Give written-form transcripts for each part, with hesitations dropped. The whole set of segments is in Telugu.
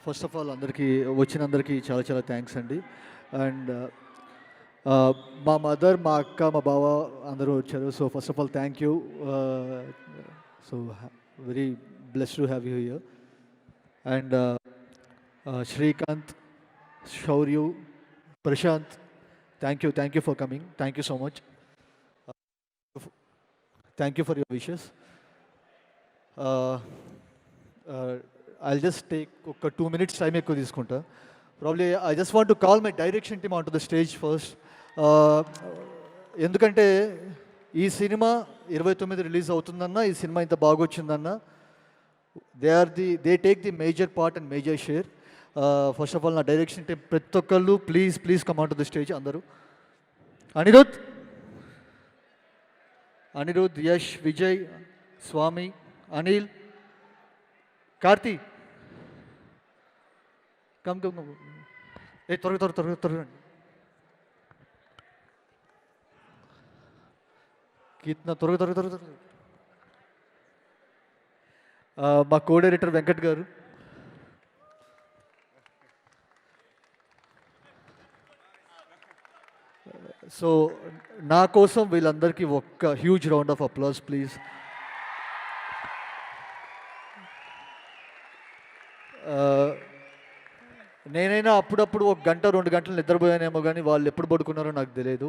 ఫస్ట్ ఆఫ్ ఆల్ అందరికీ వచ్చినందరికీ చాలా చాలా థ్యాంక్స్ అండి. అండ్ మా మదర్, మా అక్క, మా బావ అందరూ వచ్చారు. So first of all thank you. So very blessed to have you here. And Srikanth, Shaurya, Prashanth, thank you for coming. Thank you so much. Thank you for your wishes. I'll just take ఒక 2 minutes టైం ఎక్కువ తీసుకుంటా. Probably I just want to call my direction team on to the stage first. ఎందుకంటే ఈ సినిమా 29 రిలీజ్ అవుతుందన్నా, ఈ సినిమా ఇంత బాగా వచ్చిందన్నా, they take the major part and major share. First of all నా డైరెక్షన్ టీం ప్రతి ఒక్కళ్ళు please come on to the stage అందరూ. అనిరుద్, యష్, విజయ్, స్వామి, అనిల్, కార్తీ, కమ్ ఏ త్వరగా కీర్తన, త్వరగా. మా కో డైరెక్టర్ వెంకట్ గారు, సో నా కోసం వీళ్ళందరికీ ఒక్క huge round of applause please. నేనైనా అప్పుడప్పుడు 1 గంట 2 గంటలు నిద్రపోయానేమో, కానీ వాళ్ళు ఎప్పుడు పడుకున్నారో నాకు తెలియదు.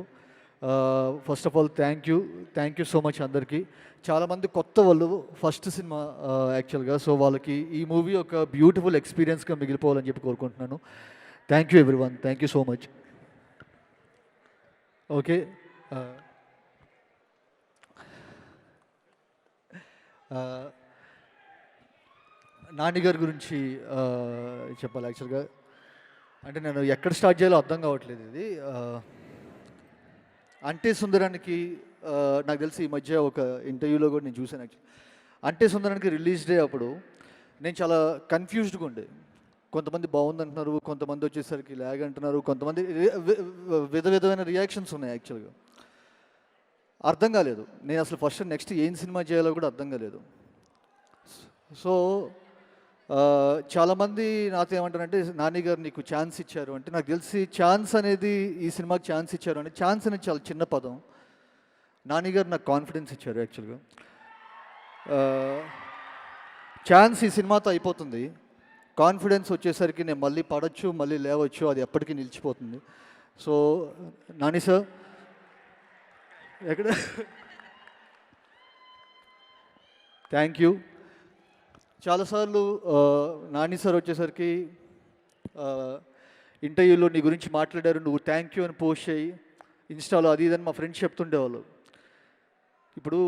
First of all thank you so much అందరికీ. చాలామంది కొత్త వాళ్ళు, ఫస్ట్ సినిమా యాక్చువల్గా. సో వాళ్ళకి ఈ మూవీ ఒక బ్యూటిఫుల్ ఎక్స్పీరియన్స్గా మిగిలిపోవాలని చెప్పి కోరుకుంటున్నాను. Thank you everyone, thank you so much. Okay, Nani గారి గురించి చెప్పాలి యాక్చువల్గా. అంటే నేను ఎక్కడ స్టార్ట్ చేయాలో అర్థం కావట్లేదు. ఇది అంటే సుందరానికి నాకు తెలిసి ఈ మధ్య ఒక ఇంటర్వ్యూలో కూడా నేను చూశాను యాక్చువల్లీ. అంటే సుందరానికి రిలీజ్ డే అప్పుడు నేను చాలా కన్ఫ్యూజ్డ్గా ఉండే. కొంతమంది బాగుందంటున్నారు, కొంతమంది వచ్చేసరికి ల్యాగ్ అంటున్నారు, కొంతమంది విధమైన రియాక్షన్స్ ఉన్నాయి. యాక్చువల్గా అర్థం కాలేదు. నేను అసలు ఫస్ట్ నెక్స్ట్ ఏం సినిమా చేయాలో కూడా అర్థం కాలేదు. సో చాలామంది నాతో ఏమంటారంటే, నాని గారు నీకు ఛాన్స్ ఇచ్చారు అంటే, నాకు తెలిసి ఛాన్స్ అనేది ఈ సినిమాకి ఛాన్స్ ఇచ్చారు అంటే, ఛాన్స్ అనేది చాలా చిన్న పదం. నాని గారు నాకు కాన్ఫిడెన్స్ ఇచ్చారు యాక్చువల్గా. ఛాన్స్ ఈ సినిమాతో అయిపోతుంది, కాన్ఫిడెన్స్ వచ్చేసరికి నేను మళ్ళీ పడవచ్చు, మళ్ళీ లేవచ్చు, అది ఎప్పటికీ నిలిచిపోతుంది. సో నాని సార్ ఎక్కడ థ్యాంక్ యూ. చాలాసార్లు నాని సార్ వచ్చేసరికి ఇంటర్వ్యూలో నీ గురించి మాట్లాడారు, నువ్వు థ్యాంక్ యూ అని పోస్ట్ చేయి ఇన్స్టాలో, అది ఇదని మా ఫ్రెండ్స్ చెప్తుండేవాళ్ళు. ఇప్పుడు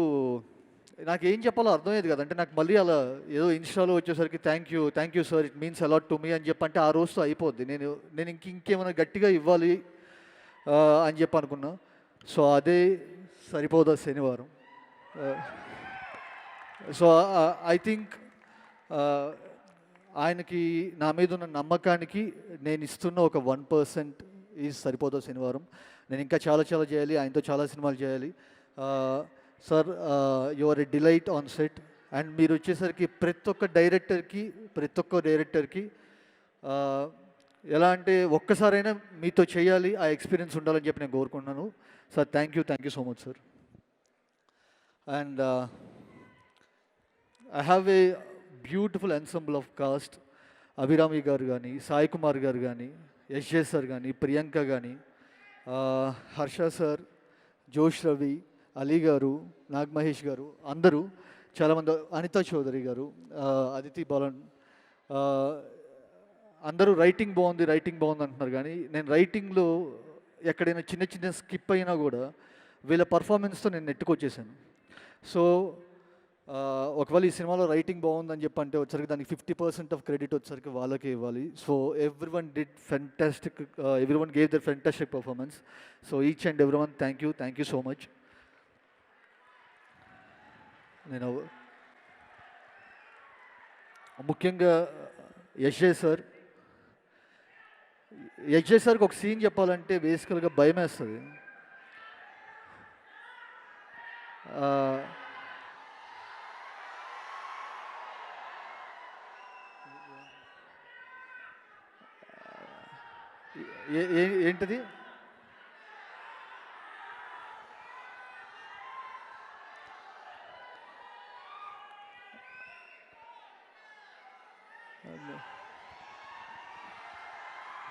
నాకేం చెప్పాలో అర్థమయ్యేది కదా. అంటే నాకు మళ్ళీ అలా ఏదో ఇన్స్టాలో వచ్చేసరికి thank you sir, it means a lot to me అని చెప్పంటే ఆ రోజుతో అయిపోద్ది. నేను ఇంకేమైనా గట్టిగా ఇవ్వాలి అని చెప్పి అనుకున్నా. సో అదే సరిపోదా శనివారం. సో ఐ థింక్ ఆయనకి నా మీద ఉన్న నమ్మకానికి నేను ఇస్తున్న ఒక 1% ఈజ్ సరిపోదా శనివారం. నేను ఇంకా చాలా చేయాలి, ఆయనతో చాలా సినిమాలు చేయాలి. Sir you are a delight on set. And మీరు వచ్చేసరికి ప్రతి ఒక్క డైరెక్టర్కి ఎలా అంటే ఒక్కసారైనా మీతో చేయాలి, ఆ ఎక్స్పీరియన్స్ ఉండాలని చెప్పి నేను కోరుకుంటున్నాను. Sir thank you so much sir. And I have a beautiful ensemble of cost. Abhirami గారు కానీ, సాయి కుమార్ గారు కానీ, ఎస్జే సార్ కానీ, ప్రియాంక కానీ, హర్ష సార్, జోష్ రవి, అలీ గారు, నాగ్ మహేష్ గారు, అందరూ చాలామంది, అనితా చౌదరి గారు, అదితి బాలన్, అందరూ రైటింగ్ బాగుంది అంటున్నారు. కానీ నేను రైటింగ్లో ఎక్కడైనా చిన్న స్కిప్ అయినా కూడా వీళ్ళ పర్ఫార్మెన్స్తో నేను నెట్టుకొచ్చేసాను. సో ఒకవేళ ఈ సినిమాలో రైటింగ్ బాగుందని చెప్పంటే వచ్చరికి దానికి 50% ఆఫ్ క్రెడిట్ వచ్చరికి వాళ్ళకే ఇవ్వాలి. So everyone gave there fantastic performance. So each and everyone thank you so much. నేను ముఖ్యంగా యశ్జయ్ సార్కి ఒక సీన్ చెప్పాలంటే బేసికల్గా భయం వేస్తుంది. ఏంటిది?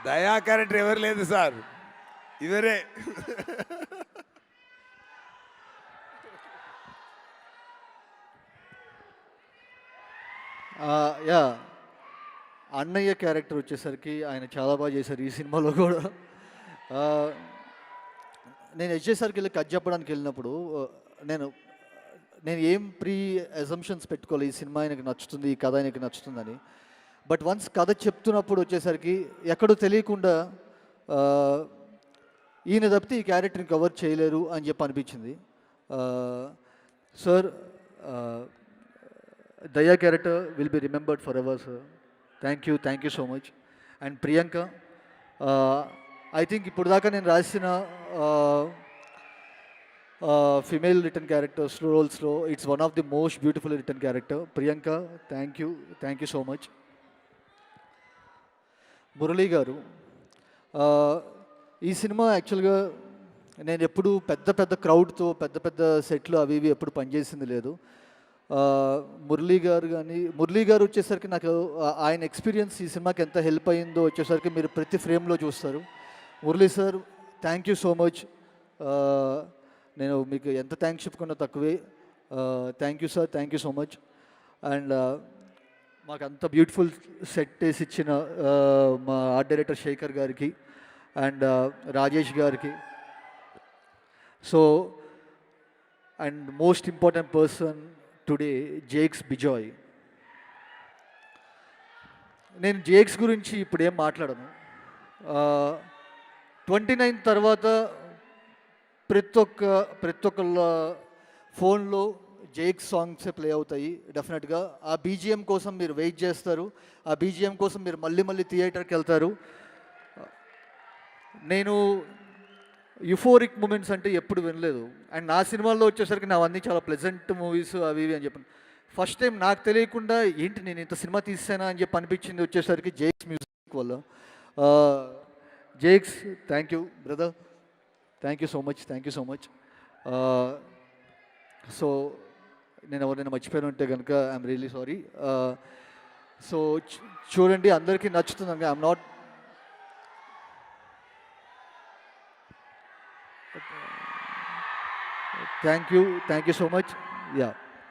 దయా క్యారెక్టర్ ఎవరు లేదు సార్, ఇవరే. యా, అన్నయ్య క్యారెక్టర్ వచ్చేసరికి ఆయన చాలా బాగా చేశారు ఈ సినిమాలో కూడా. ఆ, నేను వచ్చేసరికి వెళ్ళి కథ చెప్పడానికి వెళ్ళినప్పుడు నేను నేను ఏం ప్రీ అజంప్షన్స్ పెట్టుకోవాలి, ఈ సినిమా ఆయనకి నచ్చుతుంది, ఈ కథ ఆయనకి నచ్చుతుందని. బట్ వన్స్ కథ చెప్తున్నప్పుడు వచ్చేసరికి ఎక్కడో తెలియకుండా ఆ, ఈయన తప్పితే ఈ క్యారెక్టర్ని కవర్ చేయలేరు అని చెప్పి అనిపించింది. Sir, Daya character will be remembered forever sir. Thank you so much. And Priyanka, I think ఇప్పుడు దాకా నేను రాసిన ఫిమేల్ రిటర్న్ క్యారెక్టర్స్ రోల్స్లో it's one of the most beautiful written character. Priyanka, thank you so much. Murali garu, ఈ సినిమా యాక్చువల్గా నేను ఎప్పుడు పెద్ద పెద్ద క్రౌడ్తో పెద్ద పెద్ద సెట్లు అవి ఇవి ఎప్పుడు పనిచేసింది లేదు. మురళీ గారు వచ్చేసరికి నాకు ఆయన ఎక్స్పీరియన్స్ ఈ సినిమాకి ఎంత హెల్ప్ అయ్యిందో వచ్చేసరికి మీరు ప్రతి ఫ్రేమ్లో చూస్తారు. Murali sir, thank you so much. నేను మీకు ఎంత థ్యాంక్స్ చెప్పుకున్నా తక్కువే. Thank you sir, thank you so much. And మాకు అంత బ్యూటిఫుల్ సెట్ వేసి ఇచ్చిన మా ఆర్ట్ డైరెక్టర్ శేఖర్ గారికి అండ్ రాజేష్ గారికి. So and most important person today, Jakes Bejoy. నేను జేక్స్ గురించి ఇప్పుడు ఏం మాట్లాడను. 29 తర్వాత ప్రతి ఒక్కళ్ళ ఫోన్లో జేక్స్ సాంగ్సే ప్లే అవుతాయి డెఫినెట్గా. ఆ బీజిఎం కోసం మీరు వెయిట్ చేస్తారు, ఆ బీజిఎం కోసం మీరు మళ్ళీ థియేటర్కి వెళ్తారు. నేను యుఫోరిక్ మూమెంట్స్ అంటే ఎప్పుడు వినలేదు. అండ్ నా సినిమాల్లో వచ్చేసరికి నావన్నీ చాలా ప్లెజెంట్ మూవీస్ అవి ఇవి అని చెప్పాను. ఫస్ట్ టైం నాకు తెలియకుండా ఏంటి నేను ఇంత సినిమా తీసానా అని చెప్పి అనిపించింది వచ్చేసరికి జేక్స్ మ్యూజిక్ వల్ల. Jakes, thank you brother, thank you so much. So నేను ఎవరైనా మర్చిపోయిన ఉంటే కనుక ఐఎమ్ రియలీ సారీ. సో చూడండి, అందరికీ నచ్చుతుంది. I'm not thank you so much. Yeah.